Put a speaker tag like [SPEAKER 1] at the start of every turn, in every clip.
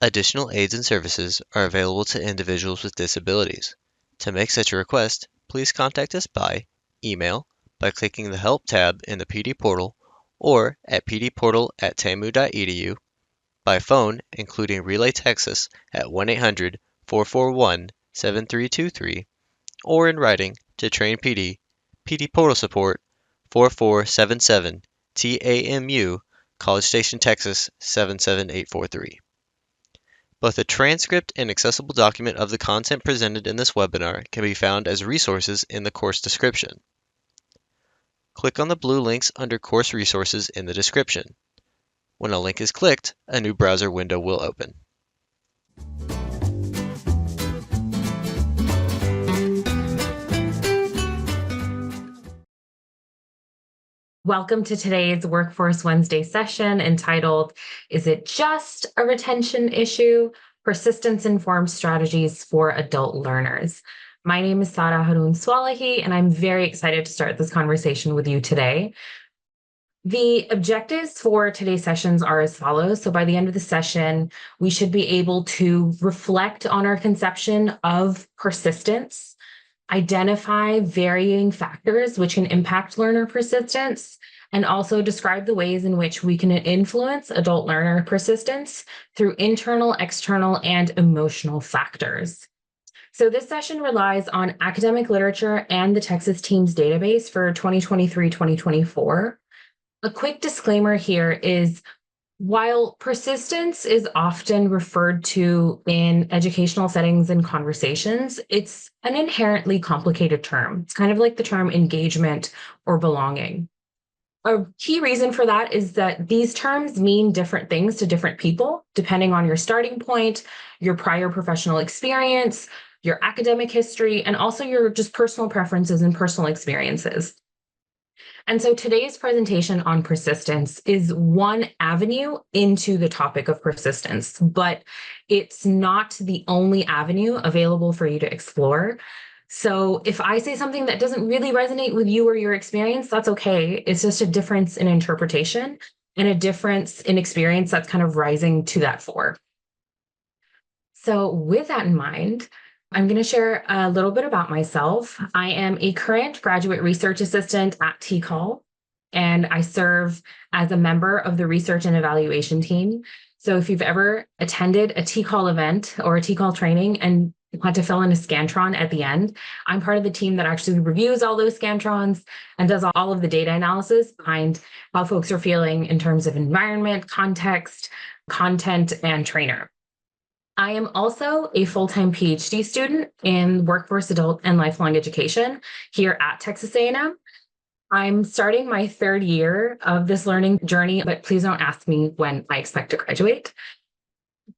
[SPEAKER 1] Additional aids and services are available to individuals with disabilities. To make such a request, please contact us by email by clicking the Help tab in the PD portal or at pdportal@tamu.edu, by phone including Relay Texas at 1-800-441-7323, or in writing to Train PD, PD Portal Support, 4477 TAMU, College Station, Texas 77843. Both a transcript and accessible document of the content presented in this webinar can be found as resources in the course description. Click on the blue links under Course Resources in the description. When a link is clicked, a new browser window will open.
[SPEAKER 2] Welcome to today's Workforce Wednesday session entitled, Is It Just a Retention Issue? Persistence-Informed Strategies for Adult Learners. My name is Sara Haroon Swalahi, and I'm very excited to start this conversation with you today. The objectives for today's sessions are as follows. So by the end of the session, we should be able to reflect on our conception of persistence, identify varying factors which can impact learner persistence, and also describe the ways in which we can influence adult learner persistence through internal, external, and emotional factors. So this session relies on academic literature and the Texas Teams database for 2023-2024. A quick disclaimer here is, while persistence is often referred to in educational settings and conversations, it's an inherently complicated term. It's kind of like the term engagement or belonging. A key reason for that is that these terms mean different things to different people, depending on your starting point, your prior professional experience, your academic history, and also your just personal preferences and personal experiences. And so today's presentation on persistence is one avenue into the topic of persistence, but it's not the only avenue available for you to explore. So if I say something that doesn't really resonate with you or your experience, that's okay. It's just a difference in interpretation and a difference in experience that's kind of rising to that fore. So with that in mind, I'm going to share a little bit about myself. I am a current graduate research assistant at TCAL, and I serve as a member of the research and evaluation team. So if you've ever attended a TCAL event or a TCAL training and had to fill in a Scantron at the end, I'm part of the team that actually reviews all those Scantrons and does all of the data analysis behind how folks are feeling in terms of environment, context, content, and trainer. I am also a full-time PhD student in workforce, adult, and lifelong education here at Texas A&M. I'm starting my third year of this learning journey, but please don't ask me when I expect to graduate.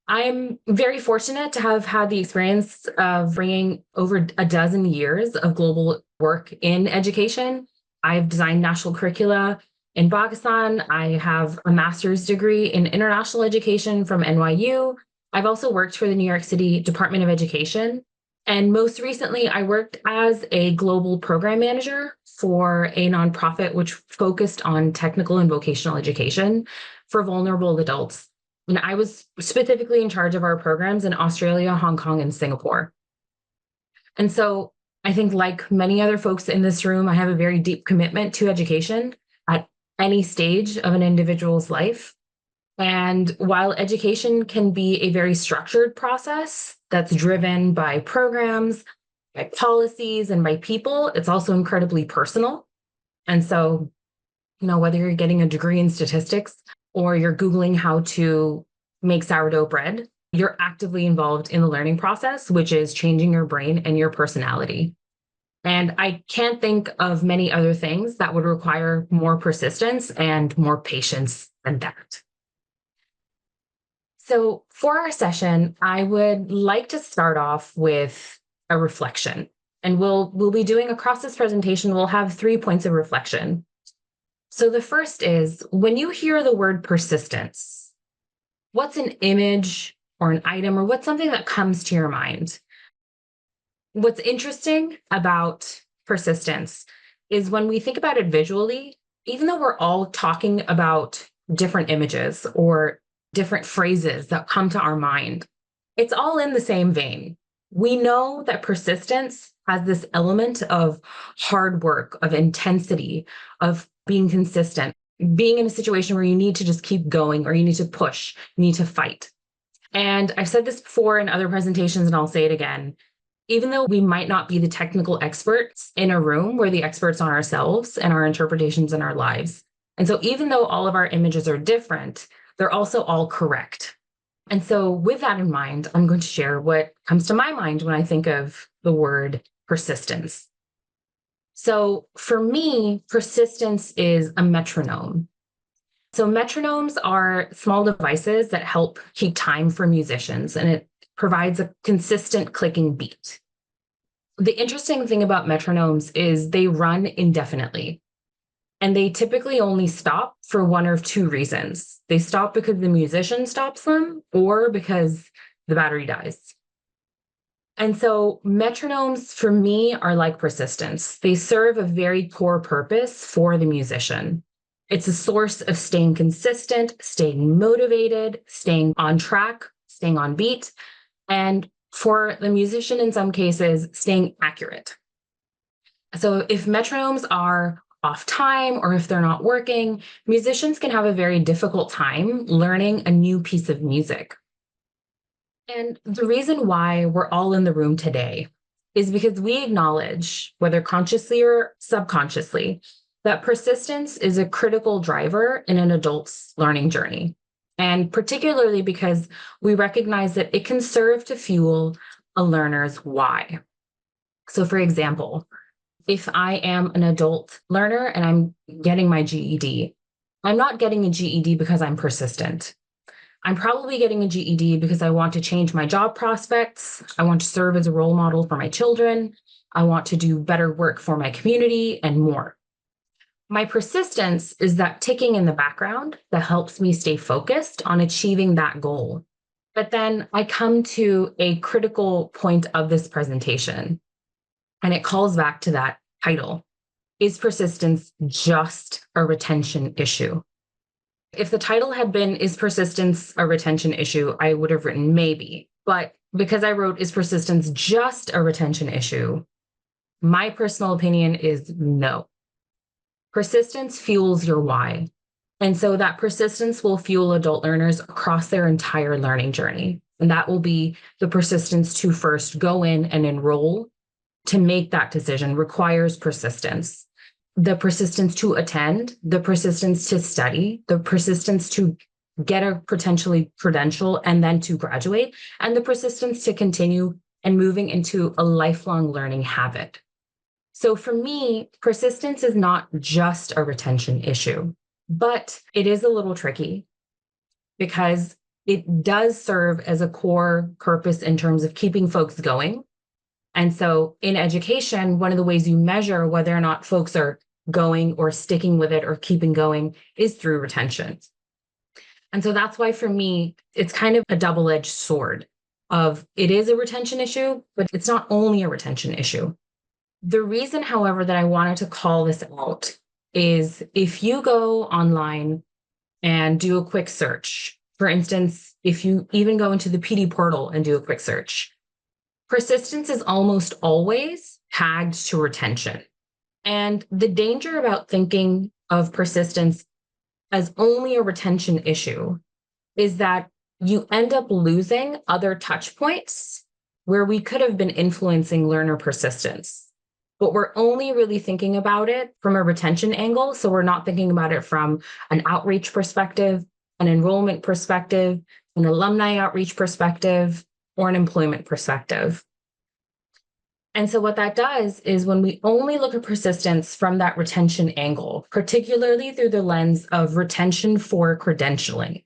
[SPEAKER 2] I'm very fortunate to have had the experience of bringing over a dozen years of global work in education. I've designed national curricula in Pakistan. I have a master's degree in international education from NYU. I've also worked for the New York City Department of Education. And most recently, I worked as a global program manager for a nonprofit which focused on technical and vocational education for vulnerable adults. And I was specifically in charge of our programs in Australia, Hong Kong, and Singapore. And so I think, like many other folks in this room, I have a very deep commitment to education at any stage of an individual's life. And while education can be a very structured process that's driven by programs, by policies, and by people, it's also incredibly personal. And so, whether you're getting a degree in statistics or you're Googling how to make sourdough bread, you're actively involved in the learning process, which is changing your brain and your personality. And I can't think of many other things that would require more persistence and more patience than that. So for our session, I would like to start off with a reflection. And we'll be doing across this presentation, we'll have 3 points of reflection. So the first is, when you hear the word persistence, what's an image or an item or what's something that comes to your mind? What's interesting about persistence is when we think about it visually, even though we're all talking about different images or different phrases that come to our mind. It's all in the same vein. We know that persistence has this element of hard work, of intensity, of being consistent, being in a situation where you need to just keep going or you need to push, you need to fight. And I've said this before in other presentations, and I'll say it again. Even though we might not be the technical experts in a room, we're the experts on ourselves and our interpretations in our lives. And so, even though all of our images are different, they're also all correct. And so, with that in mind, I'm going to share what comes to my mind when I think of the word persistence. So, for me, persistence is a metronome. So, metronomes are small devices that help keep time for musicians, and it provides a consistent clicking beat. The interesting thing about metronomes is they run indefinitely. And they typically only stop for one of two reasons. They stop because the musician stops them or because the battery dies. And so metronomes for me are like persistence. They serve a very core purpose for the musician. It's a source of staying consistent, staying motivated, staying on track, staying on beat, and for the musician, in some cases, staying accurate. So if metronomes are off time or if they're not working, musicians can have a very difficult time learning a new piece of music. And the reason why we're all in the room today is because we acknowledge, whether consciously or subconsciously, that persistence is a critical driver in an adult's learning journey. And particularly because we recognize that it can serve to fuel a learner's why. So, for example, if I am an adult learner and I'm getting my GED, I'm not getting a GED because I'm persistent. I'm probably getting a GED because I want to change my job prospects. I want to serve as a role model for my children. I want to do better work for my community and more. My persistence is that ticking in the background that helps me stay focused on achieving that goal. But then I come to a critical point of this presentation, and it calls back to that title. Is persistence just a retention issue? If the title had been, Is persistence a retention issue? I would have written maybe. But because I wrote, Is persistence just a retention issue? My personal opinion is no. Persistence fuels your why. And so that persistence will fuel adult learners across their entire learning journey. And that will be the persistence to first go in and enroll. To make that decision requires persistence. The persistence to attend, the persistence to study, the persistence to get a potentially credential and then to graduate, and the persistence to continue and moving into a lifelong learning habit. So for me, persistence is not just a retention issue, but it is a little tricky because it does serve as a core purpose in terms of keeping folks going. And so in education, one of the ways you measure whether or not folks are going or sticking with it or keeping going is through retention. And so that's why for me, it's kind of a double-edged sword of it is a retention issue, but it's not only a retention issue. The reason, however, that I wanted to call this out is if you go online and do a quick search, for instance, if you even go into the PD portal and do a quick search, persistence is almost always tagged to retention. And the danger about thinking of persistence as only a retention issue is that you end up losing other touch points where we could have been influencing learner persistence. But we're only really thinking about it from a retention angle. So we're not thinking about it from an outreach perspective, an enrollment perspective, an alumni outreach perspective, or an employment perspective. And so what that does is when we only look at persistence from that retention angle, particularly through the lens of retention for credentialing,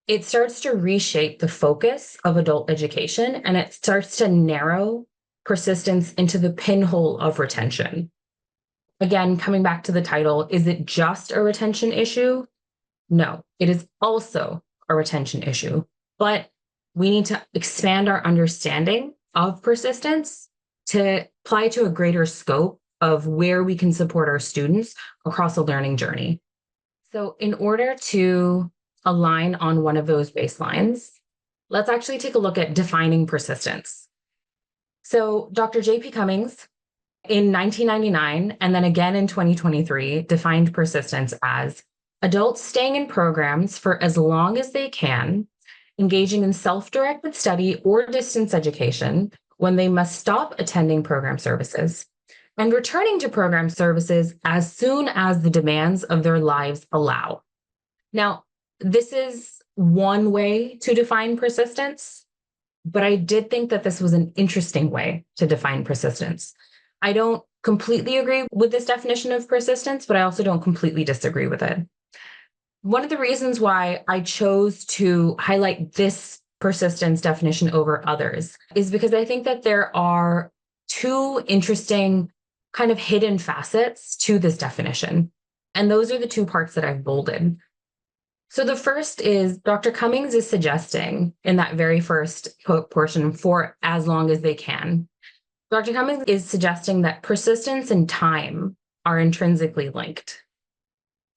[SPEAKER 2] it starts to reshape the focus of adult education and it starts to narrow persistence into the pinhole of retention. Again, coming back to the title, is it just a retention issue? No, it is also a retention issue, but we need to expand our understanding of persistence to apply to a greater scope of where we can support our students across a learning journey. So in order to align on one of those baselines, let's actually take a look at defining persistence. So Dr. J.P. Cummings in 1999, and then again in 2023, defined persistence as adults staying in programs for as long as they can, engaging in self-directed study or distance education when they must stop attending program services, and returning to program services as soon as the demands of their lives allow. Now, this is one way to define persistence, but I did think that this was an interesting way to define persistence. I don't completely agree with this definition of persistence, but I also don't completely disagree with it. One of the reasons why I chose to highlight this persistence definition over others is because I think that there are two interesting kind of hidden facets to this definition. And those are the two parts that I've bolded. So the first is Dr. Cummings is suggesting in that very first portion for as long as they can. Dr. Cummings is suggesting that persistence and time are intrinsically linked.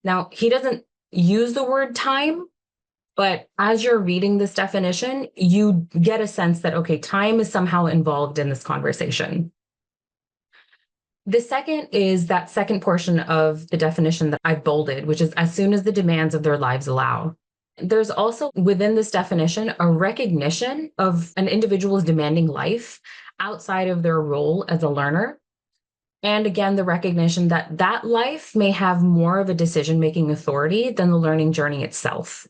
[SPEAKER 2] Now, he doesn't use the word time, but as you're reading this definition, you get a sense that, okay, time is somehow involved in this conversation. The second is that second portion of the definition that I've bolded, which is as soon as the demands of their lives allow. There's also within this definition a recognition of an individual's demanding life outside of their role as a learner. And again, the recognition that that life may have more of a decision-making authority than the learning journey itself.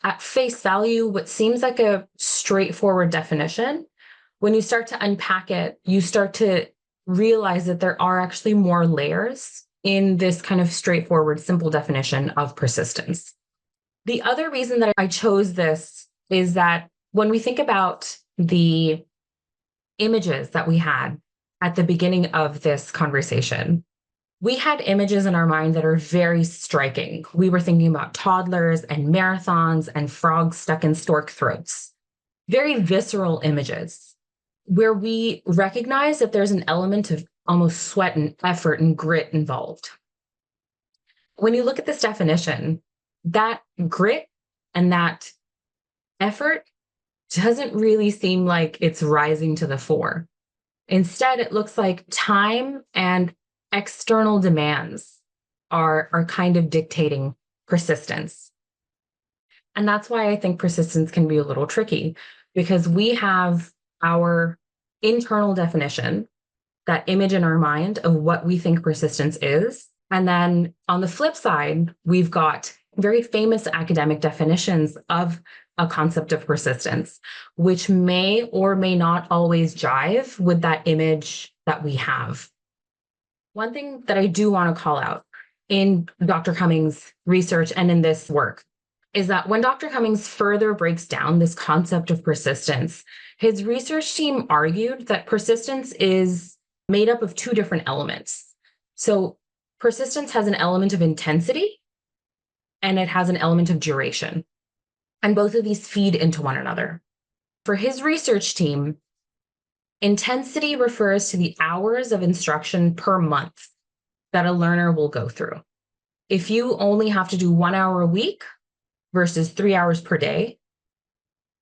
[SPEAKER 2] At face value, what seems like a straightforward definition, when you start to unpack it, you start to realize that there are actually more layers in this kind of straightforward, simple definition of persistence. The other reason that I chose this is that when we think about the images that we had at the beginning of this conversation, we had images in our mind that are very striking. We were thinking about toddlers and marathons and frogs stuck in stork throats. Very visceral images where we recognize that there's an element of almost sweat and effort and grit involved. When you look at this definition, that grit and that effort doesn't really seem like it's rising to the fore. Instead, it looks like time and external demands are kind of dictating persistence. And that's why I think persistence can be a little tricky, because we have our internal definition, that image in our mind of what we think persistence is. And then on the flip side, we've got very famous academic definitions of a concept of persistence, which may or may not always jive with that image that we have. One thing that I do want to call out in Dr. Cummings' research and in this work is that when Dr. Cummings further breaks down this concept of persistence, his research team argued that persistence is made up of two different elements. So persistence has an element of intensity and it has an element of duration. And both of these feed into one another. For his research team, intensity refers to the hours of instruction per month that a learner will go through. If you only have to do 1 hour a week versus 3 hours per day,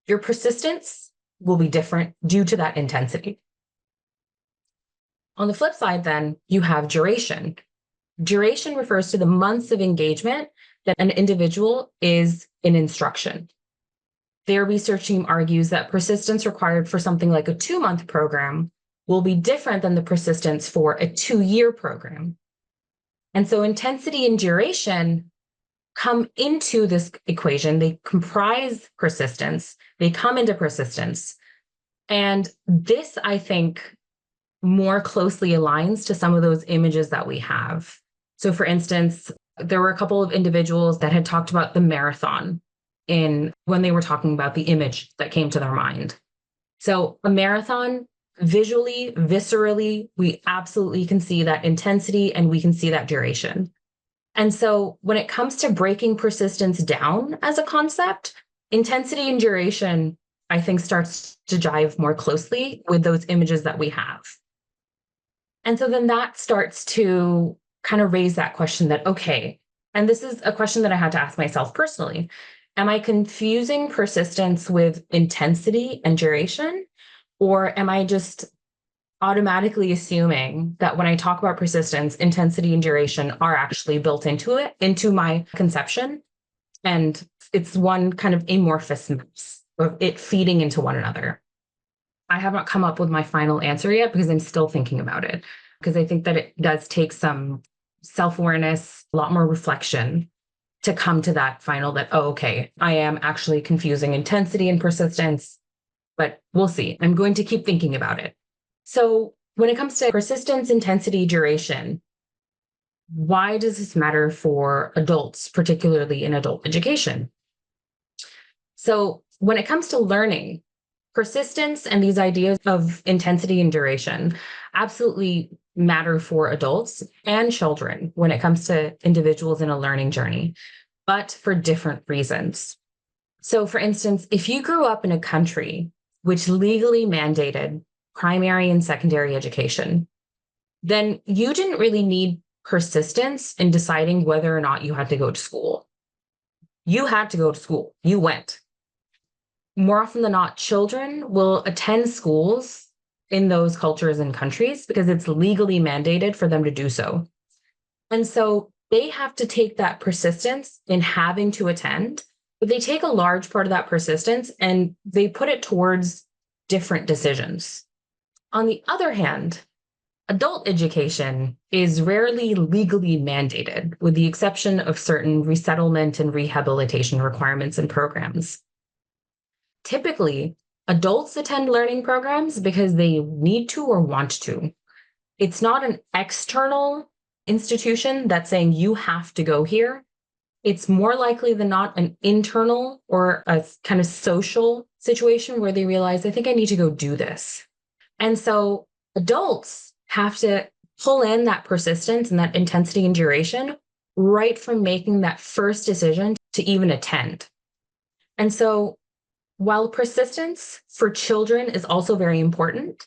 [SPEAKER 2] your persistence will be different due to that intensity. On the flip side, then, you have duration. Duration refers to the months of engagement that an individual is in instruction. Their research team argues that persistence required for something like a 2-month program will be different than the persistence for a 2-year program. And so intensity and duration come into this equation. They comprise persistence. They come into persistence. And this, I think, more closely aligns to some of those images that we have. So for instance, there were a couple of individuals that had talked about the marathon when they were talking about the image that came to their mind. So a marathon, visually, viscerally, we absolutely can see that intensity and we can see that duration. And so when it comes to breaking persistence down as a concept, intensity and duration, I think, starts to jive more closely with those images that we have. And so then that starts to kind of raise that question that, okay, and this is a question that I had to ask myself personally. Am I confusing persistence with intensity and duration? Or am I just automatically assuming that when I talk about persistence, intensity and duration are actually built into it, into my conception? And it's one kind of amorphous mess of it feeding into one another. I have not come up with my final answer yet because I'm still thinking about it. Because I think that it does take some self awareness, a lot more reflection to come to that final that, oh, okay, I am actually confusing intensity and persistence, but we'll see. I'm going to keep thinking about it. So when it comes to persistence, intensity, duration, why does this matter for adults, particularly in adult education? So when it comes to learning, persistence and these ideas of intensity and duration absolutely matter for adults and children when it comes to individuals in a learning journey, but for different reasons. So, for instance, if you grew up in a country which legally mandated primary and secondary education, then you didn't really need persistence in deciding whether or not you had to go to school. You had to go to school, you went. More often than not, children will attend schools in those cultures and countries because it's legally mandated for them to do so. And so they have to take that persistence in having to attend, but they take a large part of that persistence and they put it towards different decisions. On the other hand, adult education is rarely legally mandated, with the exception of certain resettlement and rehabilitation requirements and programs. Typically, adults attend learning programs because they need to or want to. It's not an external institution that's saying you have to go here. It's more likely than not an internal or a kind of social situation where they realize, I think I need to go do this. And so adults have to pull in that persistence and that intensity and duration right from making that first decision to even attend. And so while persistence for children is also very important,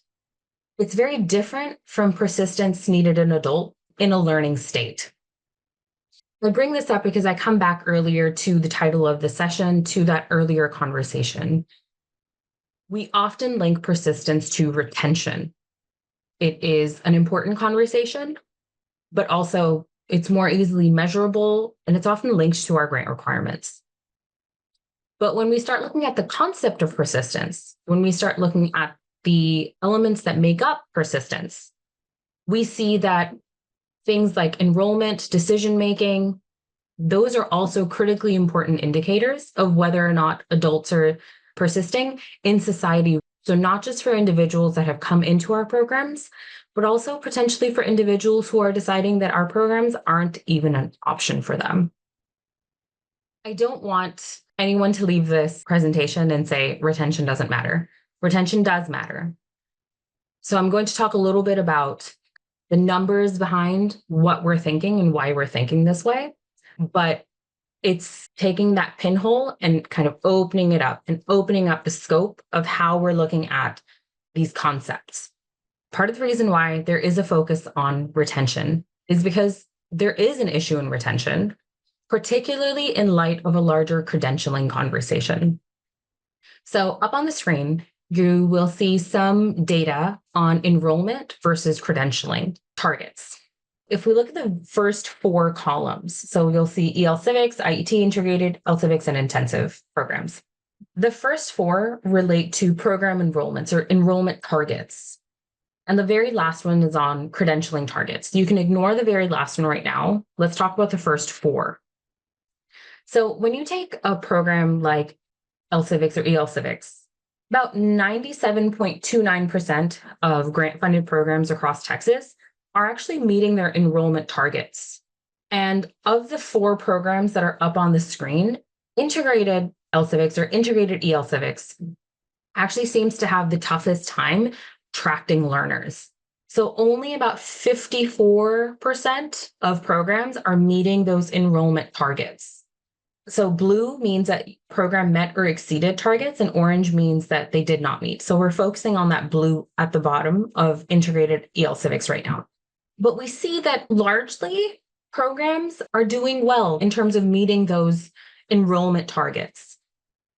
[SPEAKER 2] it's very different from persistence needed in adult in a learning state. I bring this up because I come back earlier to the title of the session, to that earlier conversation. We often link persistence to retention. It is an important conversation, but also it's more easily measurable and it's often linked to our grant requirements. But when we start looking at the concept of persistence, when we start looking at the elements that make up persistence, we see that things like enrollment, decision making, those are also critically important indicators of whether or not adults are persisting in society. So, not just for individuals that have come into our programs, but also potentially for individuals who are deciding that our programs aren't even an option for them. I don't want anyone to leave this presentation and say retention doesn't matter. Retention does matter. So I'm going to talk a little bit about the numbers behind what we're thinking and why we're thinking this way. But it's taking that pinhole and kind of opening it up and opening up the scope of how we're looking at these concepts. Part of the reason why there is a focus on retention is because there is an issue in retention, particularly in light of a larger credentialing conversation. So up on the screen, you will see some data on enrollment versus credentialing targets. If we look at the first four columns, so you'll see EL Civics, IET integrated, LCivics, and intensive programs. The first four relate to program enrollments or enrollment targets. And the very last one is on credentialing targets. You can ignore the very last one right now. Let's talk about the first four. So when you take a program like LCivics or EL Civics, about 97.29% of grant-funded programs across Texas are actually meeting their enrollment targets. And of the four programs that are up on the screen, integrated LCivics or integrated EL Civics actually seems to have the toughest time attracting learners. So only about 54% of programs are meeting those enrollment targets. So blue means that program met or exceeded targets, and orange means that they did not meet. So we're focusing on that blue at the bottom of integrated EL Civics right now. But we see that largely programs are doing well in terms of meeting those enrollment targets.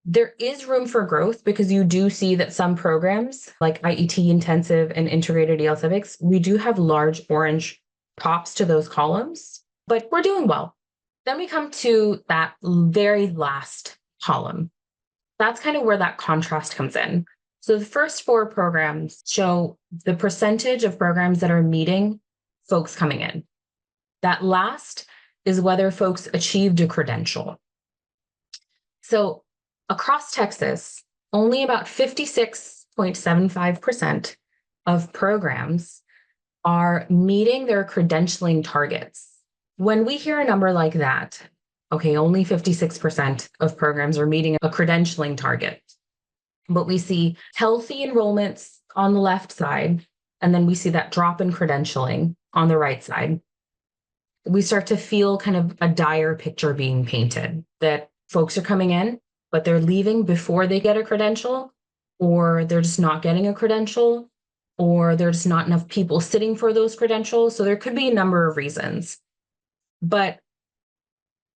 [SPEAKER 2] There is room for growth because you do see that some programs like IET intensive and integrated EL civics, we do have large orange tops to those columns, but we're doing well. Then we come to that very last column. That's kind of where that contrast comes in. So the first 4 programs show the percentage of programs that are meeting folks coming in. That last is whether folks achieved a credential. So across Texas, only about 56.75% of programs are meeting their credentialing targets. When we hear a number like that, okay, only 56% of programs are meeting a credentialing target, but we see healthy enrollments on the left side, and then we see that drop in credentialing on the right side. We start to feel kind of a dire picture being painted that folks are coming in, but they're leaving before they get a credential, or they're just not getting a credential, or there's not enough people sitting for those credentials. So there could be a number of reasons. But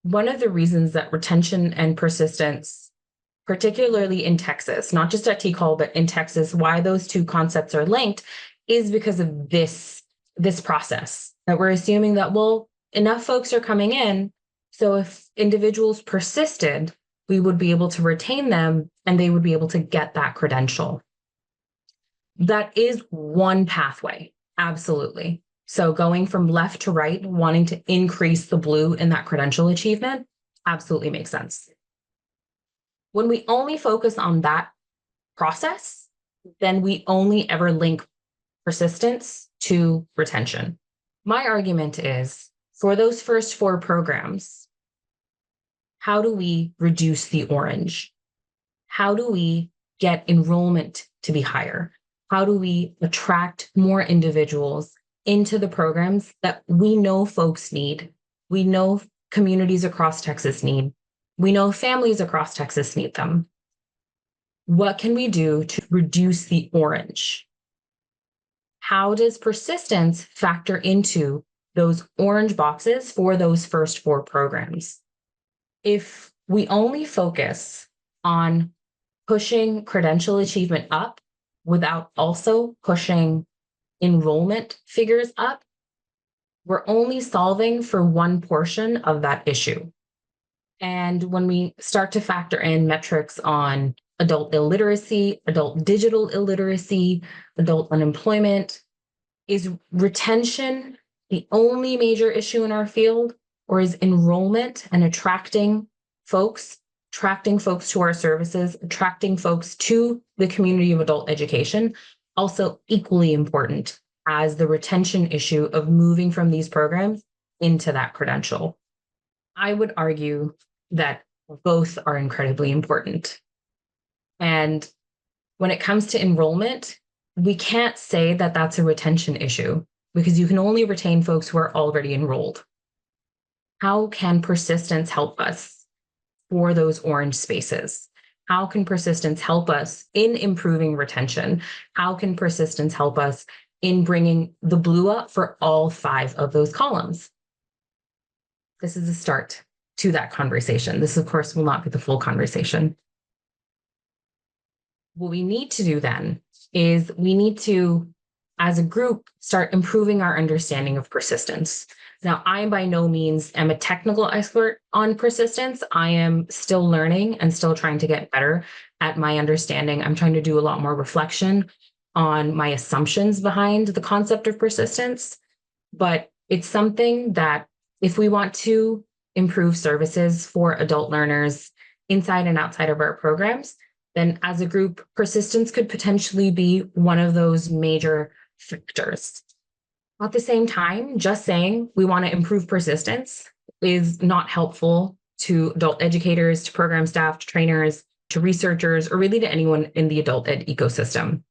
[SPEAKER 2] one of the reasons that retention and persistence, particularly in Texas, not just at TCOL, but in Texas, why those two concepts are linked is because of this process that we're assuming that, well, enough folks are coming in. So if individuals persisted, we would be able to retain them and they would be able to get that credential. That is one pathway, absolutely. So going from left to right, wanting to increase the blue in that credential achievement, absolutely makes sense. When we only focus on that process, then we only ever link persistence to retention. My argument is for those first 4 programs, how do we reduce the orange? How do we get enrollment to be higher? How do we attract more individuals into the programs that we know folks need? We know communities across Texas need. We know families across Texas need them. What can we do to reduce the orange? How does persistence factor into those orange boxes for those first 4 programs? If we only focus on pushing credential achievement up without also pushing enrollment figures up, we're only solving for one portion of that issue. And when we start to factor in metrics on adult illiteracy, adult digital illiteracy, adult unemployment, is retention the only major issue in our field, or is enrollment and attracting folks to our services, attracting folks to the community of adult education also equally important as the retention issue of moving from these programs into that credential? I would argue that both are incredibly important. And when it comes to enrollment, we can't say that that's a retention issue because you can only retain folks who are already enrolled. How can persistence help us for those orange spaces? How can persistence help us in improving retention? How can persistence help us in bringing the blue up for all 5 of those columns? This is a start to that conversation. This, of course, will not be the full conversation. What we need to do then is we need to, as a group, start improving our understanding of persistence. Now, I by no means am a technical expert on persistence. I am still learning and still trying to get better at my understanding. I'm trying to do a lot more reflection on my assumptions behind the concept of persistence. But it's something that if we want to improve services for adult learners inside and outside of our programs, then as a group, persistence could potentially be one of those major factors. At the same time, just saying we want to improve persistence is not helpful to adult educators, to program staff, to trainers, to researchers, or really to anyone in the adult ed ecosystem,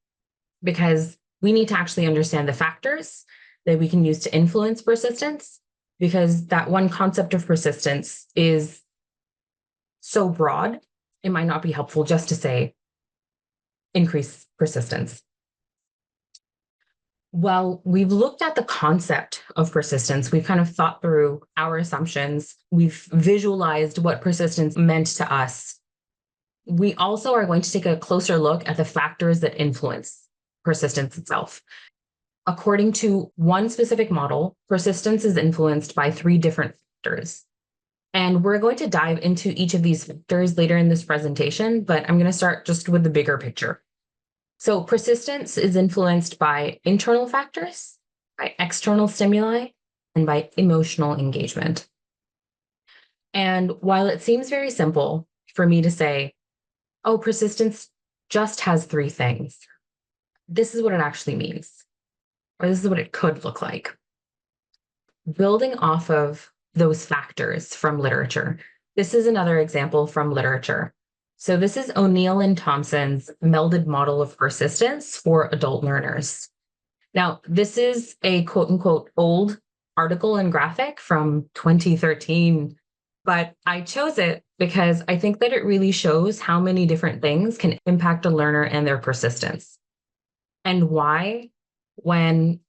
[SPEAKER 2] because we need to actually understand the factors that we can use to influence persistence, because that one concept of persistence is so broad, it might not be helpful just to say increase persistence. Well, we've looked at the concept of persistence. We've kind of thought through our assumptions. We've visualized what persistence meant to us. We also are going to take a closer look at the factors that influence persistence itself. According to one specific model, persistence is influenced by three different factors. And we're going to dive into each of these factors later in this presentation, but I'm going to start just with the bigger picture. So persistence is influenced by internal factors, by external stimuli, and by emotional engagement. And while it seems very simple for me to say, oh, persistence just has three things, this is what it actually means, or this is what it could look like. Building off of those factors from literature, this is another example from literature. So this is O'Neill and Thompson's melded model of persistence for adult learners. Now, this is a quote unquote old article and graphic from 2013, but I chose it because I think that it really shows how many different things can impact a learner and their persistence. And why, when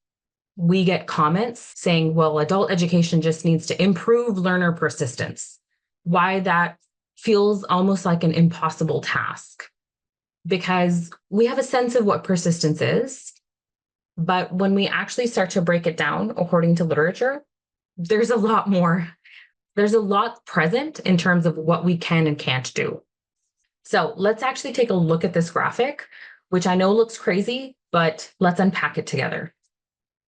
[SPEAKER 2] we get comments saying, well, adult education just needs to improve learner persistence, why that feels almost like an impossible task. Because we have a sense of what persistence is, but when we actually start to break it down according to literature, there's a lot more. There's a lot present in terms of what we can and can't do. So let's actually take a look at this graphic, which I know looks crazy, but let's unpack it together.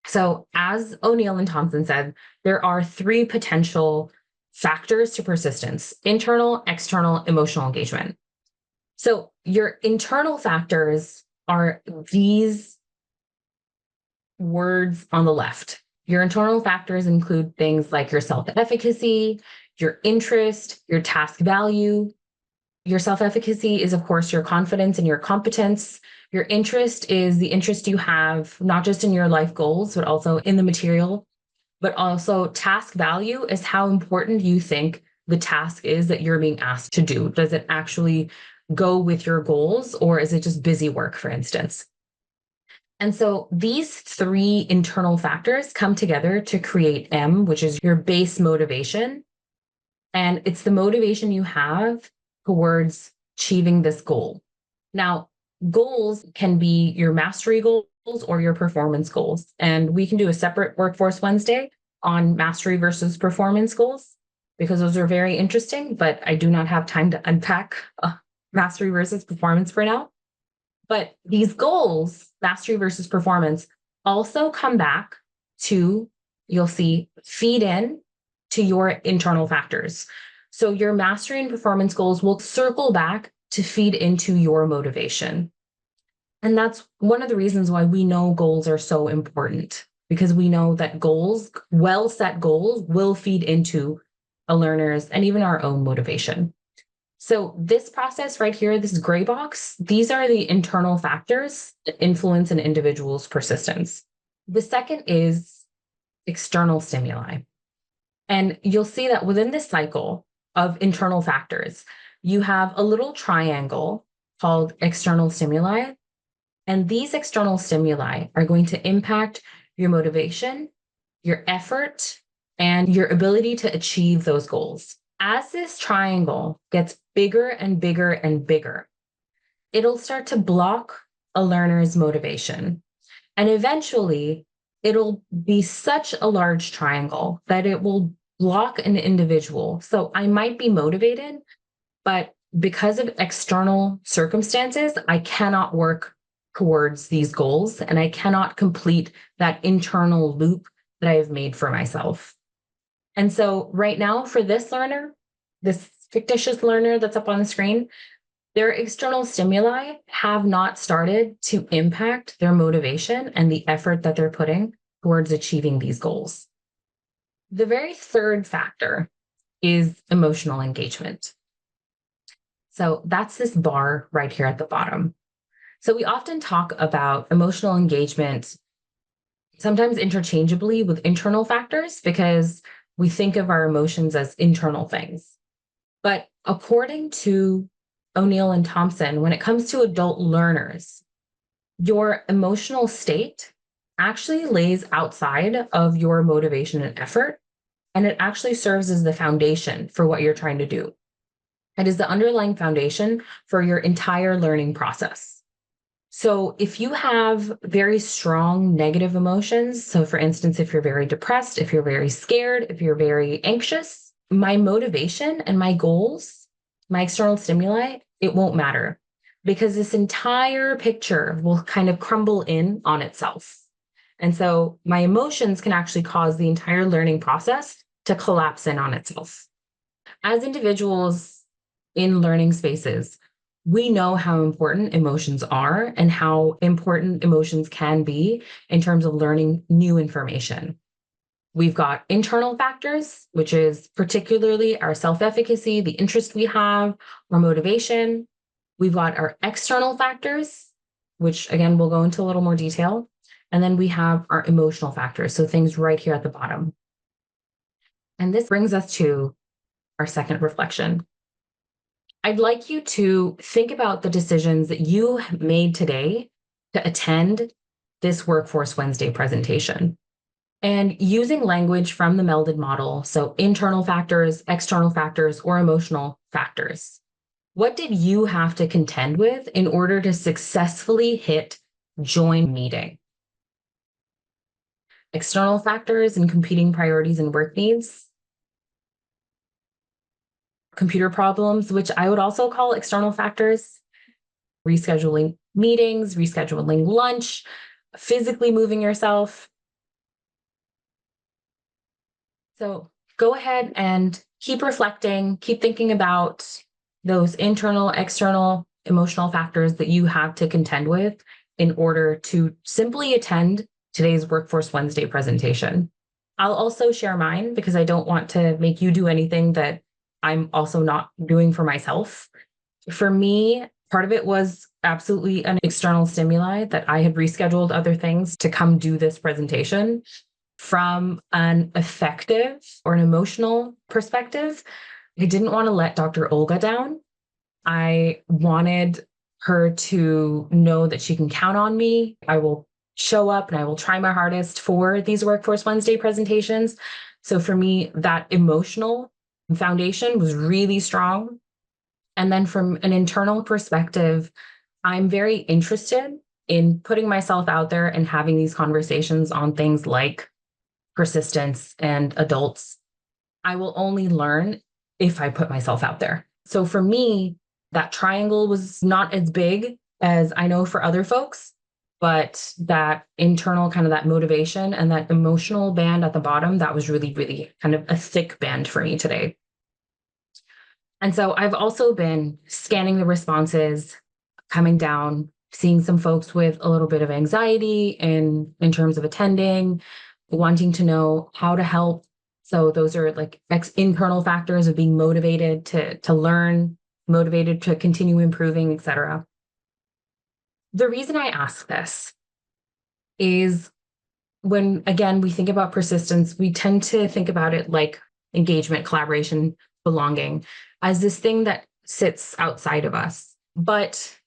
[SPEAKER 2] So as O'Neill and Thompson said, there are three potential factors to persistence: internal, external, emotional engagement. So your internal factors are these words on the left. Your internal factors include things like your self-efficacy, your interest, your task value. Your self-efficacy is, of course, your confidence and your competence. Your interest is the interest you have, not just in your life goals, but also in the material. But also, task value is how important you think the task is that you're being asked to do. Does it actually go with your goals, or is it just busy work, for instance? And so these three internal factors come together to create M, which is your base motivation. And it's the motivation you have towards achieving this goal. Now, goals can be your mastery goals or your performance goals. And we can do a separate Workforce Wednesday on mastery versus performance goals, because those are very interesting, but I do not have time to unpack mastery versus performance for now. But these goals, mastery versus performance, also come back to, you'll see, feed in to your internal factors. So your mastery and performance goals will circle back to feed into your motivation. And that's one of the reasons why we know goals are so important, because we know that goals, well set goals, will feed into a learner's and even our own motivation. So this process right here, this gray box, these are the internal factors that influence an individual's persistence. The second is external stimuli. And you'll see that within this cycle of internal factors, you have a little triangle called external stimuli. And these external stimuli are going to impact your motivation, your effort, and your ability to achieve those goals. As this triangle gets bigger and bigger and bigger, it'll start to block a learner's motivation. And eventually, it'll be such a large triangle that it will block an individual. So I might be motivated, but because of external circumstances, I cannot work towards these goals and I cannot complete that internal loop that I have made for myself. And so right now for this learner, this fictitious learner that's up on the screen, their external stimuli have not started to impact their motivation and the effort that they're putting towards achieving these goals. The very third factor is emotional engagement. So that's this bar right here at the bottom. So we often talk about emotional engagement, sometimes interchangeably with internal factors, because we think of our emotions as internal things. But according to O'Neill and Thompson, when it comes to adult learners, your emotional state actually lays outside of your motivation and effort, and it actually serves as the foundation for what you're trying to do. It is the underlying foundation for your entire learning process. So, if you have very strong negative emotions, so for instance, if you're very depressed, if you're very scared, if you're very anxious, my motivation and my goals, my external stimuli, it won't matter because this entire picture will kind of crumble in on itself. And so, my emotions can actually cause the entire learning process to collapse in on itself. As individuals in learning spaces, we know how important emotions are and how important emotions can be in terms of learning new information. We've got internal factors, which is particularly our self efficacy, the interest we have, our motivation. We've got our external factors, which again, we'll go into a little more detail. And then we have our emotional factors, so things right here at the bottom. And this brings us to our second reflection. I'd like you to think about the decisions that you have made today to attend this Workforce Wednesday presentation. And using language from the melded model, so internal factors, external factors, or emotional factors. What did you have to contend with in order to successfully hit join meeting? External factors and competing priorities and work needs, computer problems, which I would also call external factors, rescheduling meetings, rescheduling lunch, physically moving yourself. So go ahead and keep reflecting, keep thinking about those internal, external, emotional factors that you have to contend with in order to simply attend today's Workforce Wednesday presentation. I'll also share mine because I don't want to make you do anything that I'm also not doing for myself. For me, part of it was absolutely an external stimuli that I had rescheduled other things to come do this presentation. From an affective or an emotional perspective, I didn't want to let Dr. Olga down. I wanted her to know that she can count on me. I will show up and I will try my hardest for these Workforce Wednesday presentations. So for me, that emotional foundation was really strong. And then from an internal perspective, I'm very interested in putting myself out there and having these conversations on things like persistence and adults. I will only learn if I put myself out there. So for me, that triangle was not as big as I know for other folks, but that internal kind of that motivation and that emotional band at the bottom, that was really, really kind of a thick band for me today. And so I've also been scanning the responses, coming down, seeing some folks with a little bit of anxiety in terms of attending, wanting to know how to help. So those are like internal factors of being motivated to learn, motivated to continue improving, etc. The reason I ask this is when, again, we think about persistence, we tend to think about it like engagement, collaboration, belonging as this thing that sits outside of us. But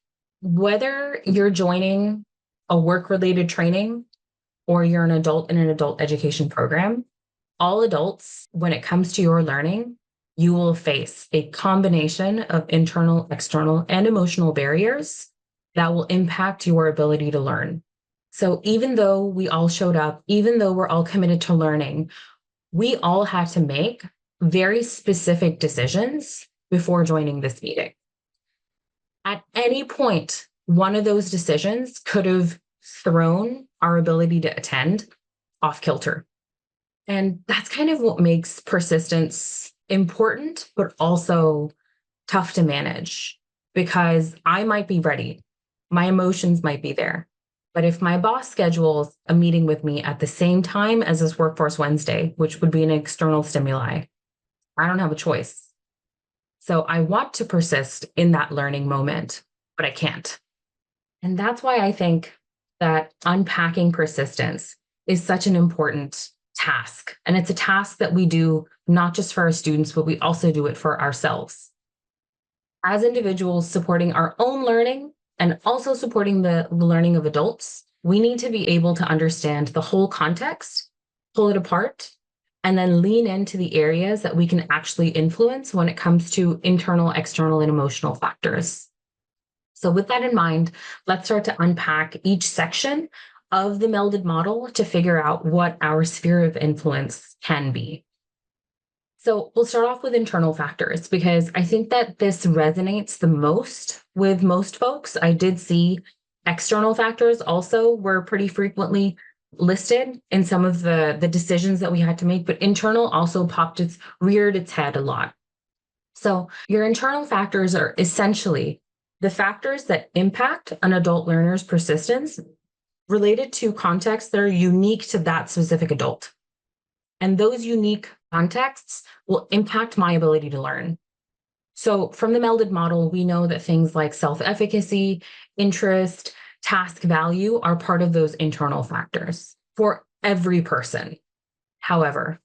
[SPEAKER 2] whether you're joining a work related training or you're an adult in an adult education program, all adults, when it comes to your learning, you will face a combination of internal, external, and emotional barriers that will impact your ability to learn. So even though we all showed up, even though we're all committed to learning, we all had to make very specific decisions before joining this meeting. At any point, one of those decisions could have thrown our ability to attend off kilter. And that's kind of what makes persistence important, but also tough to manage because I might be ready. My emotions might be there. But if my boss schedules a meeting with me at the same time as this Workforce Wednesday, which would be an external stimuli, I don't have a choice. So I want to persist in that learning moment, but I can't. And that's why I think that unpacking persistence is such an important task. And it's a task that we do not just for our students, but we also do it for ourselves. As individuals supporting our own learning and also supporting the learning of adults, We need to be able to understand the whole context, pull it apart, and then lean into the areas that we can actually influence when it comes to internal, external, and emotional factors. So, with that in mind, let's start to unpack each section of the melded model to figure out what our sphere of influence can be. So, we'll start off with internal factors because I think that this resonates the most with most folks. I did see external factors also were pretty frequently listed in some of the decisions that we had to make, but internal also reared its head a lot. So, your internal factors are essentially the factors that impact an adult learner's persistence related to contexts that are unique to that specific adult. And those unique contexts will impact my ability to learn. So, from the melded model, we know that things like self efficacy, interest, task value are part of those internal factors for every person. However,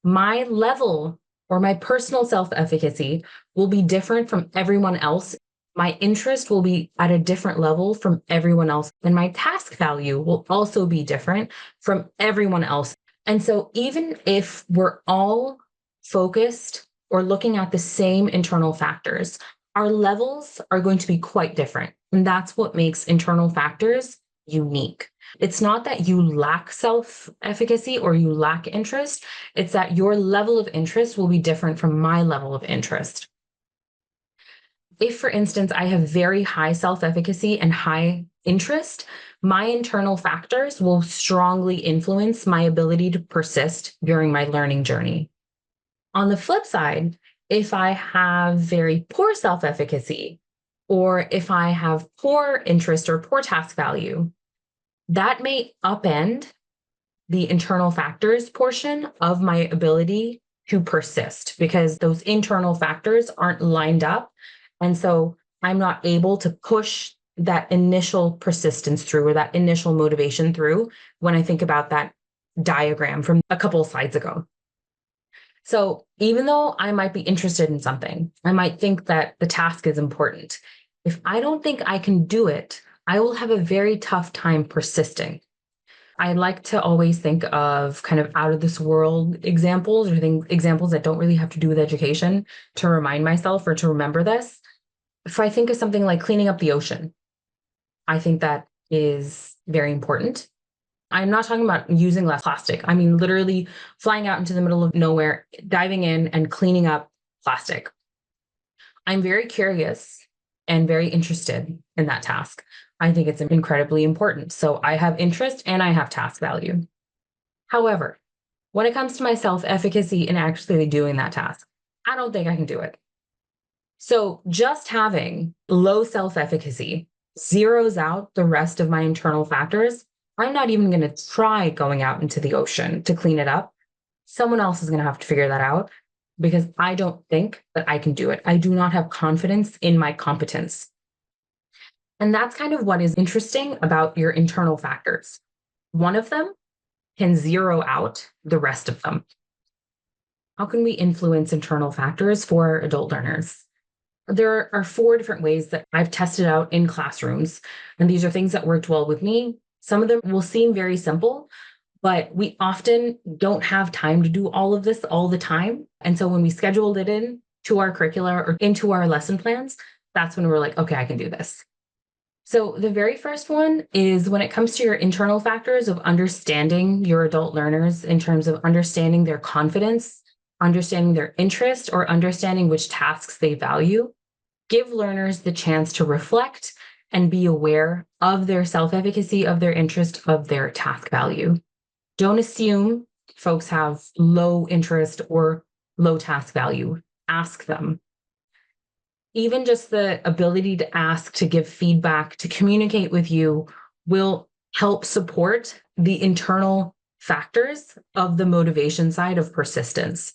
[SPEAKER 2] my level or my personal self efficacy will be different from everyone else. My interest will be at a different level from everyone else. And my task value will also be different from everyone else. And so, even if we're all focused or looking at the same internal factors, our levels are going to be quite different. And that's what makes internal factors unique. It's not that you lack self efficacy or you lack interest, it's that your level of interest will be different from my level of interest. If, for instance, I have very high self efficacy and high interest, my internal factors will strongly influence my ability to persist during my learning journey. On the flip side, if I have very poor self efficacy, or if I have poor interest or poor task value, that may upend the internal factors portion of my ability to persist because those internal factors aren't lined up. And so I'm not able to push that initial persistence through or that initial motivation through when I think about that diagram from a couple of slides ago. So even though I might be interested in something, I might think that the task is important. If I don't think I can do it, I will have a very tough time persisting. I like to always think of kind of out of this world examples or examples that don't really have to do with education to remind myself or to remember this. If I think of something like cleaning up the ocean, I think that is very important. I'm not talking about using less plastic. I mean, literally flying out into the middle of nowhere, diving in and cleaning up plastic. I'm very curious and very interested in that task. I think it's incredibly important. So I have interest and I have task value. However, when it comes to my self efficacy in actually doing that task, I don't think I can do it. So just having low self efficacy zeroes out the rest of my internal factors. I'm not even going to try going out into the ocean to clean it up. Someone else is going to have to figure that out because I don't think that I can do it. I do not have confidence in my competence. And that's kind of what is interesting about your internal factors. One of them can zero out the rest of them. How can we influence internal factors for adult learners? There are four different ways that I've tested out in classrooms, and these are things that worked well with me. Some of them will seem very simple, but we often don't have time to do all of this all the time. And so when we scheduled it in to our curricula or into our lesson plans, that's when we're like, okay, I can do this. So the very first one is when it comes to your internal factors of understanding your adult learners in terms of understanding their confidence, understanding their interest, or understanding which tasks they value. Give learners the chance to reflect and be aware of their self-efficacy, of their interest, of their task value. Don't assume folks have low interest or low task value. Ask them. Even just the ability to ask, to give feedback, to communicate with you will help support the internal factors of the motivation side of persistence.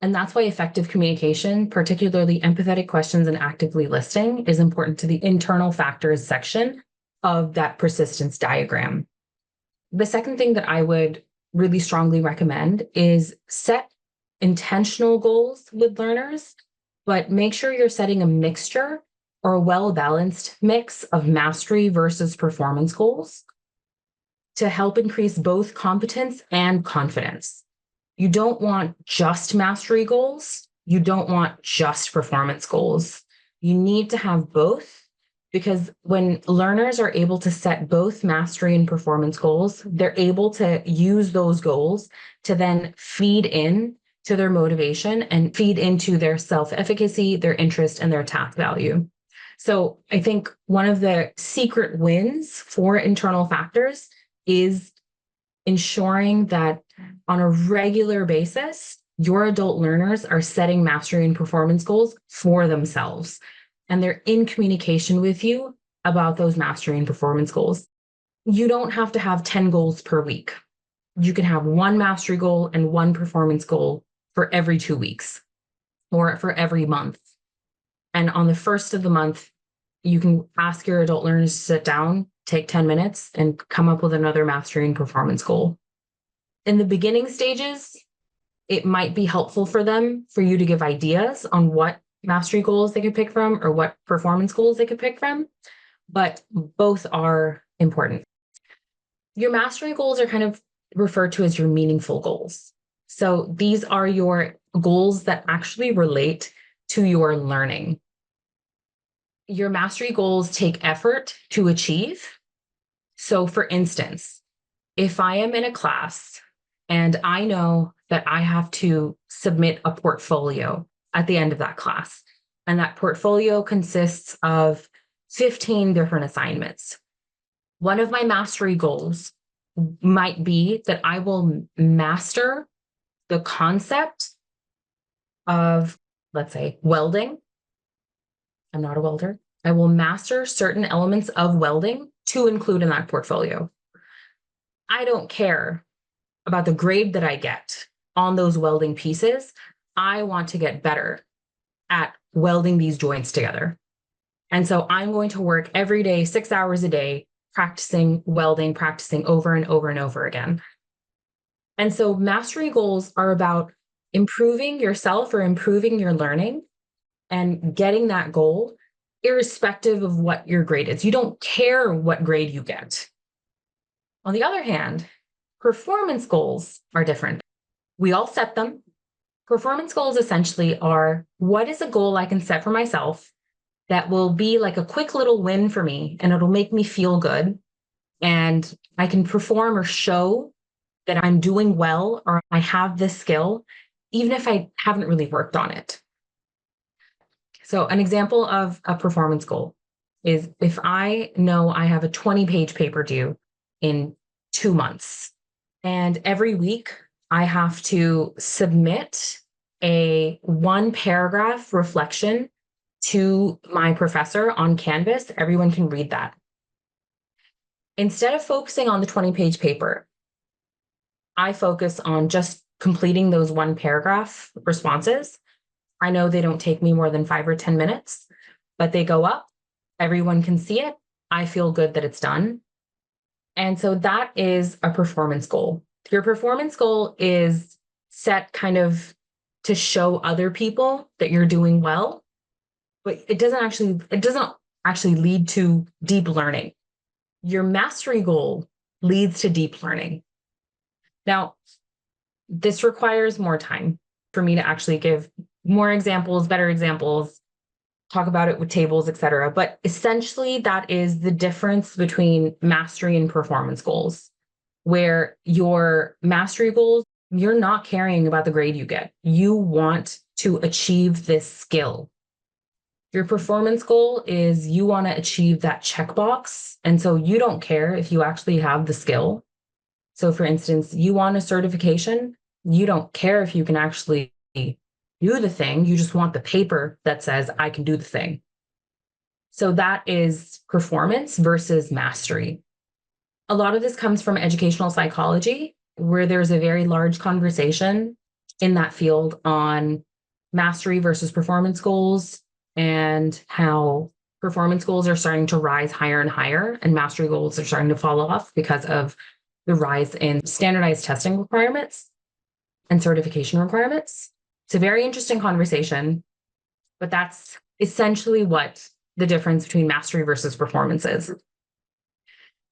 [SPEAKER 2] And that's why effective communication, particularly empathetic questions and actively listening, is important to the internal factors section of that persistence diagram. The second thing that I would really strongly recommend is set intentional goals with learners, but make sure you're setting a mixture or a well-balanced mix of mastery versus performance goals. to help increase both competence and confidence. You don't want just mastery goals. You don't want just performance goals. You need to have both, because when learners are able to set both mastery and performance goals, they're able to use those goals to then feed in to their motivation and feed into their self-efficacy, their interest, and their task value. So I think one of the secret wins for internal factors is ensuring that on a regular basis, your adult learners are setting mastery and performance goals for themselves. And they're in communication with you about those mastery and performance goals. You don't have to have 10 goals per week. You can have one mastery goal and one performance goal for every 2 weeks or for every month. And on the first of the month, you can ask your adult learners to sit down, take 10 minutes, and come up with another mastery and performance goal. In the beginning stages, it might be helpful for them for you to give ideas on what mastery goals they could pick from or what performance goals they could pick from, but both are important. Your mastery goals are kind of referred to as your meaningful goals. So these are your goals that actually relate to your learning. Your mastery goals take effort to achieve. So for instance, if I am in a class and I know that I have to submit a portfolio at the end of that class, and that portfolio consists of 15 different assignments, one of my mastery goals might be that I will master the concept of, let's say, welding. I'm not a welder. I will master certain elements of welding to include in that portfolio. I don't care about the grade that I get on those welding pieces. I want to get better at welding these joints together. And so I'm going to work every day, 6 hours a day, practicing welding, practicing over and over and over again. And so mastery goals are about improving yourself or improving your learning and getting that goal irrespective of what your grade is. You don't care what grade you get. On the other hand, performance goals are different. We all set them. Performance goals essentially are, what is a goal I can set for myself that will be like a quick little win for me, and it'll make me feel good, and I can perform or show that I'm doing well or I have this skill, even if I haven't really worked on it. So an example of a performance goal is if I know I have a 20-page paper due in 2 months, and every week I have to submit a 1-paragraph reflection to my professor on Canvas. Everyone can read that. Instead of focusing on the 20-page paper, I focus on just completing those 1-paragraph responses. I know they don't take me more than 5 or 10 minutes, but they go up. Everyone can see it. I feel good that it's done. And so that is a performance goal. Your performance goal is set kind of to show other people that you're doing well, but it doesn't actually lead to deep learning. Your mastery goal leads to deep learning. Now, this requires more time for me to actually give more examples, better examples, talk about it with tables, etc. But essentially, that is the difference between mastery and performance goals, where your mastery goals, you're not caring about the grade you get. You want to achieve this skill. Your performance goal is you want to achieve that checkbox. And so you don't care if you actually have the skill. So for instance, you want a certification. You don't care if you can actually do the thing. You just want the paper that says, I can do the thing. So that is performance versus mastery. A lot of this comes from educational psychology, where there's a very large conversation in that field on mastery versus performance goals, and how performance goals are starting to rise higher and higher, and mastery goals are starting to fall off because of the rise in standardized testing requirements and certification requirements. It's a very interesting conversation, but that's essentially what the difference between mastery versus performance is.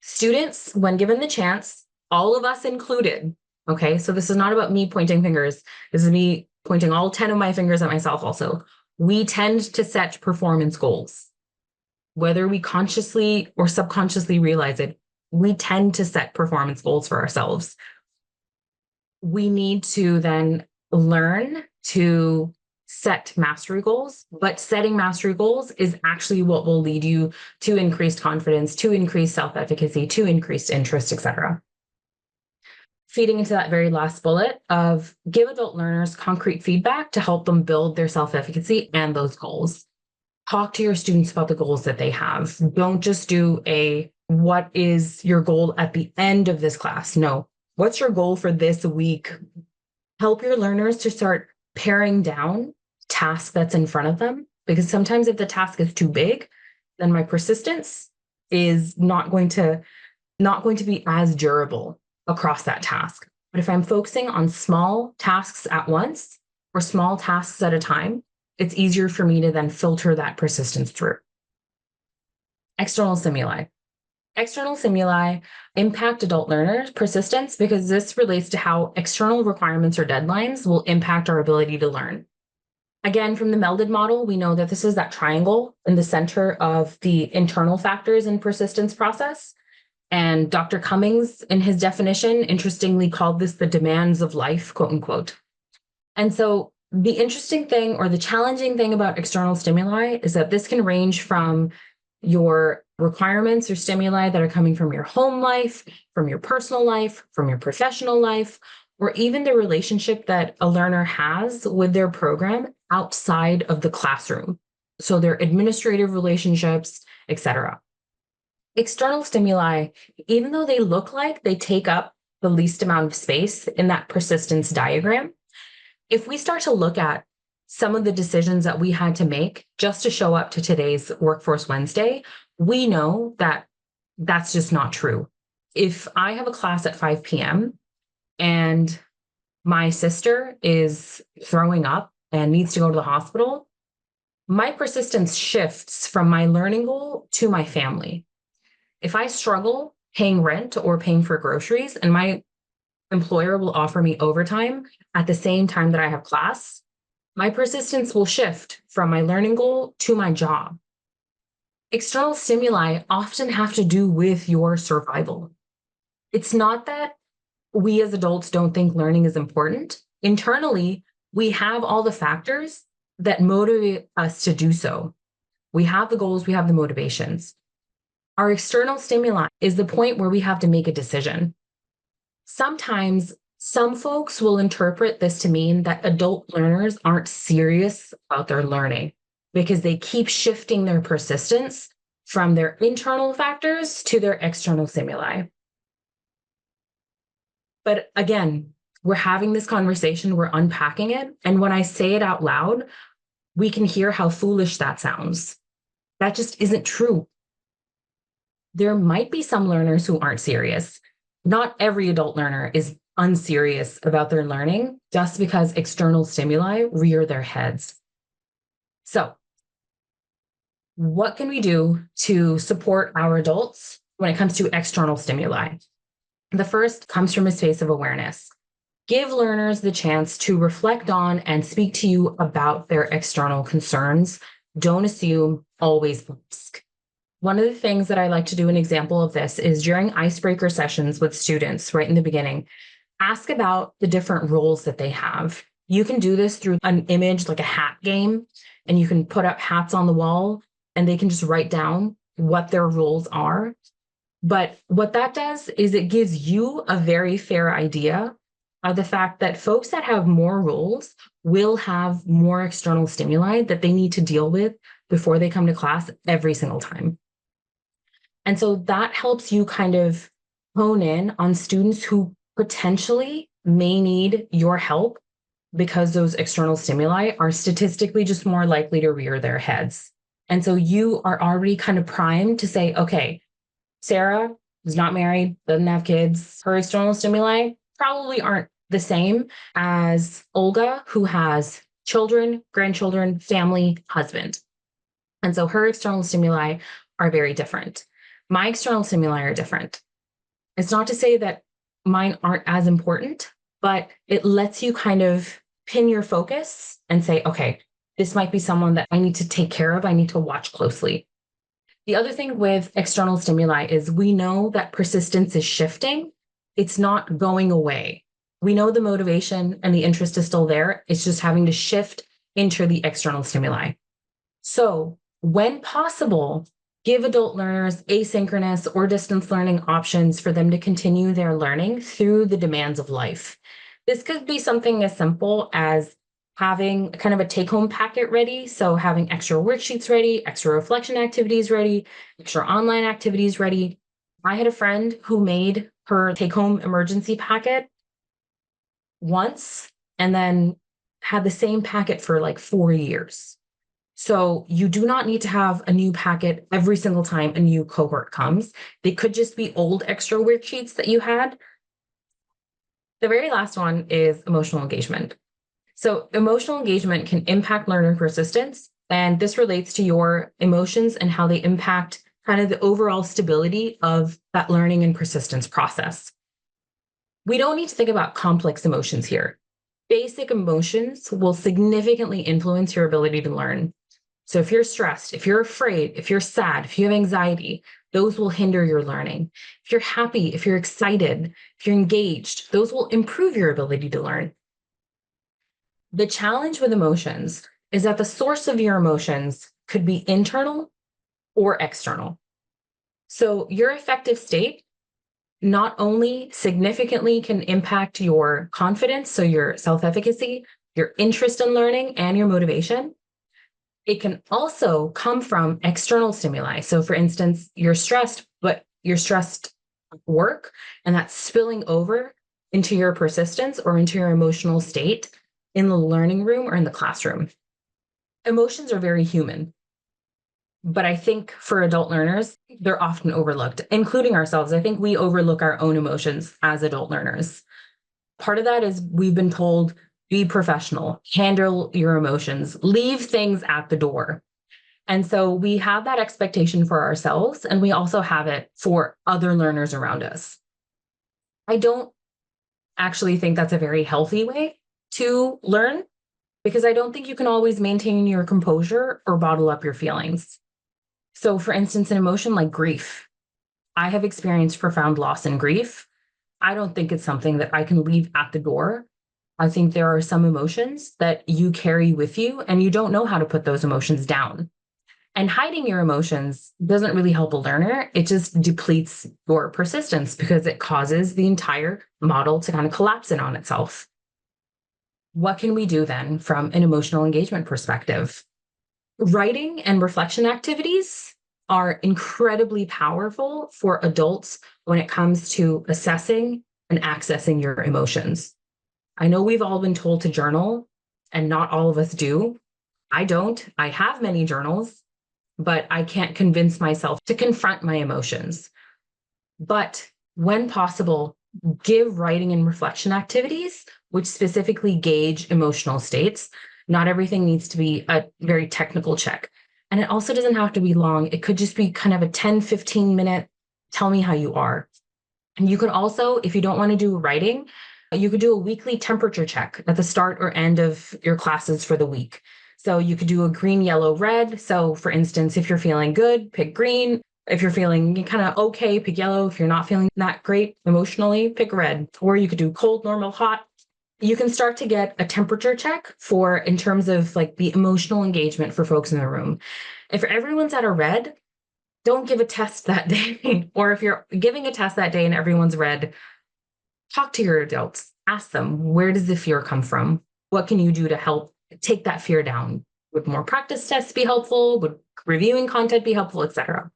[SPEAKER 2] Students, when given the chance, all of us included, okay, so this is not about me pointing fingers. This is me pointing all 10 of my fingers at myself also. We tend to set performance goals. Whether we consciously or subconsciously realize it, we tend to set performance goals for ourselves. We need to then learn to set mastery goals, but setting mastery goals is actually what will lead you to increased confidence, to increased self-efficacy, to increased interest, etc. Feeding into that very last bullet of give adult learners concrete feedback to help them build their self-efficacy and those goals. Talk to your students about the goals that they have. Don't just do what is your goal at the end of this class? No. What's your goal for this week? Help your learners to start paring down tasks that's in front of them, because sometimes if the task is too big, then my persistence is not going to be as durable across that task. But if I'm focusing on small tasks at once or small tasks at a time, it's easier for me to then filter that persistence through. External stimuli. External stimuli impact adult learners' persistence because this relates to how external requirements or deadlines will impact our ability to learn. Again, from the melded model, we know that this is that triangle in the center of the internal factors in persistence process. And Dr. Cummings, in his definition, interestingly called this the demands of life, quote unquote. And so the interesting thing or the challenging thing about external stimuli is that this can range from your requirements or stimuli that are coming from your home life, from your personal life, from your professional life, or even the relationship that a learner has with their program outside of the classroom. So their administrative relationships, etc. External stimuli, even though they look like they take up the least amount of space in that persistence diagram, if we start to look at some of the decisions that we had to make just to show up to today's Workforce Wednesday, we know that that's just not true. If I have a class at 5 p.m. and my sister is throwing up and needs to go to the hospital, my persistence shifts from my learning goal to my family. If I struggle paying rent or paying for groceries and my employer will offer me overtime at the same time that I have class, my persistence will shift from my learning goal to my job. External stimuli often have to do with your survival. It's not that we as adults don't think learning is important. Internally, we have all the factors that motivate us to do so. We have the goals, we have the motivations. Our external stimuli is the point where we have to make a decision. Sometimes some folks will interpret this to mean that adult learners aren't serious about their learning because they keep shifting their persistence from their internal factors to their external stimuli. But again, we're having this conversation, we're unpacking it. And when I say it out loud, we can hear how foolish that sounds. That just isn't true. There might be some learners who aren't serious. Not every adult learner is unserious about their learning just because external stimuli rear their heads. So, what can we do to support our adults when it comes to external stimuli? The first comes from a space of awareness. Give learners the chance to reflect on and speak to you about their external concerns. Don't assume, always ask. One of the things that I like to do an example of this is during icebreaker sessions with students right in the beginning, ask about the different roles that they have. You can do this through an image like a hat game, and you can put up hats on the wall and they can just write down what their roles are. But what that does is it gives you a very fair idea of the fact that folks that have more roles will have more external stimuli that they need to deal with before they come to class every single time. And so that helps you kind of hone in on students who potentially may need your help because those external stimuli are statistically just more likely to rear their heads. And so you are already kind of primed to say, okay, Sarah is not married, doesn't have kids. Her external stimuli probably aren't the same as Olga, who has children, grandchildren, family, husband. And so her external stimuli are very different. My external stimuli are different. It's not to say that mine aren't as important, but it lets you kind of pin your focus and say, okay, this might be someone that I need to take care of. I need to watch closely. The other thing with external stimuli is we know that persistence is shifting. It's not going away. We know the motivation and the interest is still there. It's just having to shift into the external stimuli. So, when possible, give adult learners asynchronous or distance learning options for them to continue their learning through the demands of life. This could be something as simple as having kind of a take home packet ready. So, having extra worksheets ready, extra reflection activities ready, extra online activities ready. I had a friend who made her take home emergency packet once and then had the same packet for like 4 years. So you do not need to have a new packet every single time a new cohort comes. They could just be old extra worksheets that you had. The very last one is emotional engagement. So emotional engagement can impact learner persistence, and this relates to your emotions and how they impact kind of the overall stability of that learning and persistence process. We don't need to think about complex emotions here. Basic emotions will significantly influence your ability to learn. So if you're stressed, if you're afraid, if you're sad, if you have anxiety, those will hinder your learning. If you're happy, if you're excited, if you're engaged, those will improve your ability to learn. The challenge with emotions is that the source of your emotions could be internal or external. So your affective state not only significantly can impact your confidence, so your self-efficacy, your interest in learning, and your motivation, it can also come from external stimuli. So, for instance, you're stressed, but you're stressed at work, and that's spilling over into your persistence or into your emotional state in the learning room or in the classroom. Emotions are very human, but I think for adult learners, they're often overlooked, including ourselves. I think we overlook our own emotions as adult learners. Part of that is we've been told be professional, handle your emotions, leave things at the door. And so we have that expectation for ourselves, and we also have it for other learners around us. I don't actually think that's a very healthy way to learn because I don't think you can always maintain your composure or bottle up your feelings. So, for instance, an emotion like grief, I have experienced profound loss and grief. I don't think it's something that I can leave at the door. I think there are some emotions that you carry with you and you don't know how to put those emotions down. And hiding your emotions doesn't really help a learner. It just depletes your persistence because it causes the entire model to kind of collapse in on itself. What can we do then from an emotional engagement perspective? Writing and reflection activities are incredibly powerful for adults when it comes to assessing and accessing your emotions. I know we've all been told to journal, and not all of us do. I don't. I have many journals, but I can't convince myself to confront my emotions. But when possible, give writing and reflection activities, which specifically gauge emotional states. Not everything needs to be a very technical check. And it also doesn't have to be long. It could just be kind of a 10, 15-minute, tell me how you are. And you could also, if you don't want to do writing, you could do a weekly temperature check at the start or end of your classes for the week. So you could do a green, yellow, red. So for instance, if you're feeling good, pick green. If you're feeling kind of okay, pick yellow. If you're not feeling that great emotionally, pick red. Or you could do cold, normal, hot. You can start to get a temperature check for in terms of like the emotional engagement for folks in the room. If everyone's at a red, don't give a test that day. Or if you're giving a test that day and everyone's red, talk to your adults. Ask them, where does the fear come from? What can you do to help take that fear down? Would more practice tests be helpful? Would reviewing content be helpful, etc.?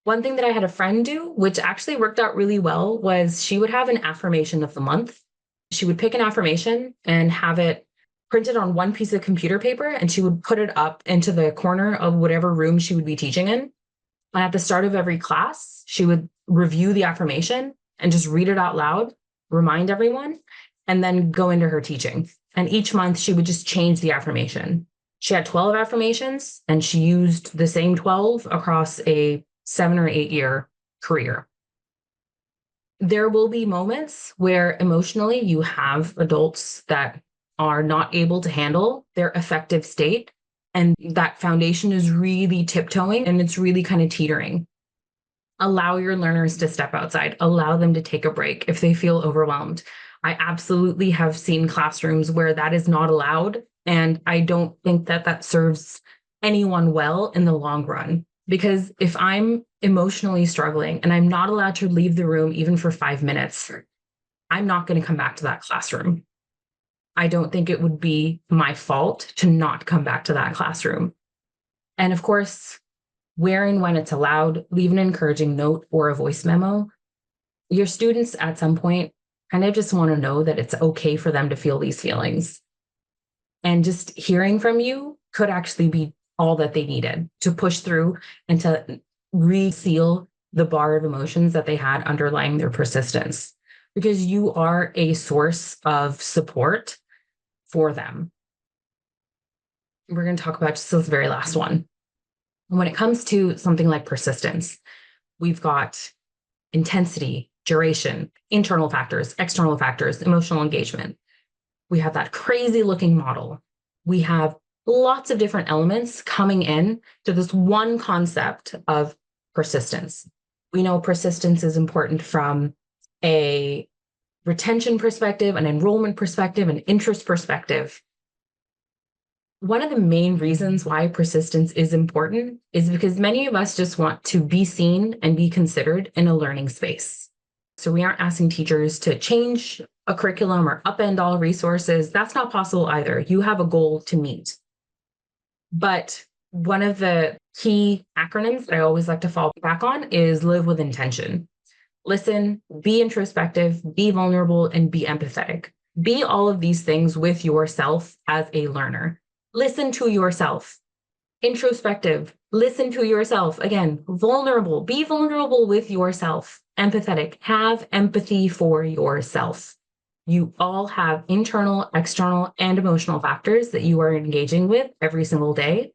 [SPEAKER 2] One thing that I had a friend do, which actually worked out really well, was she would have an affirmation of the month. She would pick an affirmation and have it printed on one piece of computer paper, and she would put it up into the corner of whatever room she would be teaching in. And at the start of every class, she would review the affirmation and just read it out loud, remind everyone, and then go into her teaching. And each month she would just change the affirmation. She had 12 affirmations and she used the same 12 across a 7 or 8 year career. There will be moments where emotionally you have adults that are not able to handle their affective state, and that foundation is really tiptoeing and it's really kind of teetering. Allow your learners to step outside, allow them to take a break if they feel overwhelmed. I absolutely have seen classrooms where that is not allowed. And I don't think that that serves anyone well in the long run. Because if I'm emotionally struggling and I'm not allowed to leave the room even for 5 minutes, I'm not going to come back to that classroom. I don't think it would be my fault to not come back to that classroom. And of course, where and when it's allowed, leave an encouraging note or a voice memo. Your students at some point kind of just want to know that it's okay for them to feel these feelings. And just hearing from you could actually be all that they needed to push through and to reseal the bar of emotions that they had underlying their persistence, because you are a source of support for them. We're going to talk about just this very last one. When it comes to something like persistence, we've got intensity, duration, internal factors, external factors, emotional engagement. We have that crazy looking model. We have lots of different elements coming in to this one concept of persistence. We know persistence is important from a retention perspective, an enrollment perspective, an interest perspective. One of the main reasons why persistence is important is because many of us just want to be seen and be considered in a learning space. So we aren't asking teachers to change a curriculum or upend all resources. That's not possible either. You have a goal to meet. But one of the key acronyms that I always like to fall back on is live with intention. Listen, be introspective, be vulnerable, and be empathetic. Be all of these things with yourself as a learner. Listen to yourself. Introspective, listen to yourself. Again, vulnerable, be vulnerable with yourself. Empathetic, have empathy for yourself. You all have internal, external, and emotional factors that you are engaging with every single day,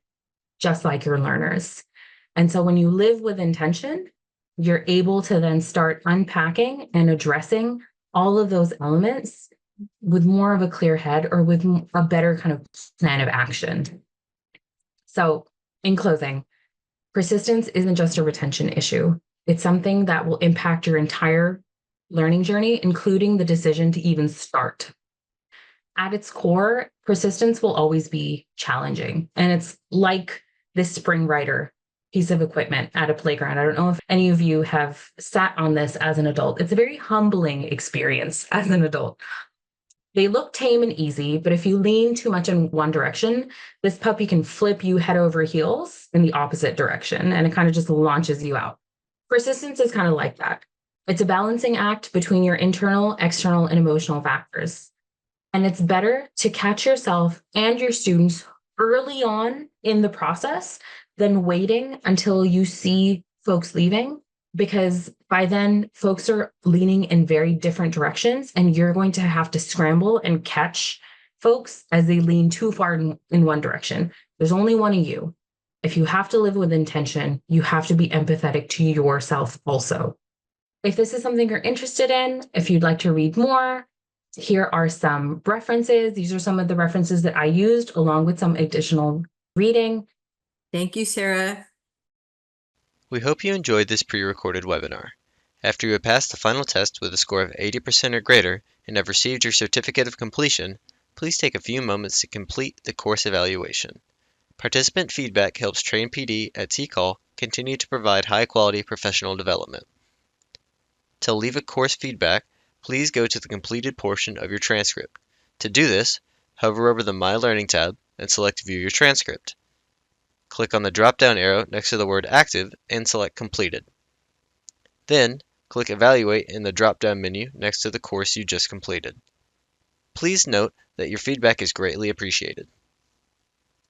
[SPEAKER 2] just like your learners. And so when you live with intention, you're able to then start unpacking and addressing all of those elements with more of a clear head or with a better kind of plan of action. So in closing, persistence isn't just a retention issue. It's something that will impact your entire learning journey, including the decision to even start. At its core, persistence will always be challenging. And it's like this spring rider piece of equipment at a playground. I don't know if any of you have sat on this as an adult. It's a very humbling experience as an adult. They look tame and easy, but if you lean too much in one direction, this puppy can flip you head over heels in the opposite direction, and it kind of just launches you out. Persistence is kind of like that. It's a balancing act between your internal, external, and emotional factors. And it's better to catch yourself and your students early on in the process than waiting until you see folks leaving, because by then folks are leaning in very different directions and you're going to have to scramble and catch folks as they lean too far in one direction. There's only one of you. If you have to live with intention, you have to be empathetic to yourself also. If this is something you're interested in, if you'd like to read more, here are some references. These are some of the references that I used along with some additional reading.
[SPEAKER 3] Thank you, Sarah.
[SPEAKER 1] We hope you enjoyed this pre-recorded webinar. After you have passed the final test with a score of 80% or greater and have received your certificate of completion, please take a few moments to complete the course evaluation. Participant feedback helps Train PD at TCAL continue to provide high-quality professional development. To leave a course feedback, please go to the completed portion of your transcript. To do this, hover over the My Learning tab and select View Your Transcript. Click on the drop-down arrow next to the word Active and select Completed. Then, click Evaluate in the drop-down menu next to the course you just completed. Please note that your feedback is greatly appreciated.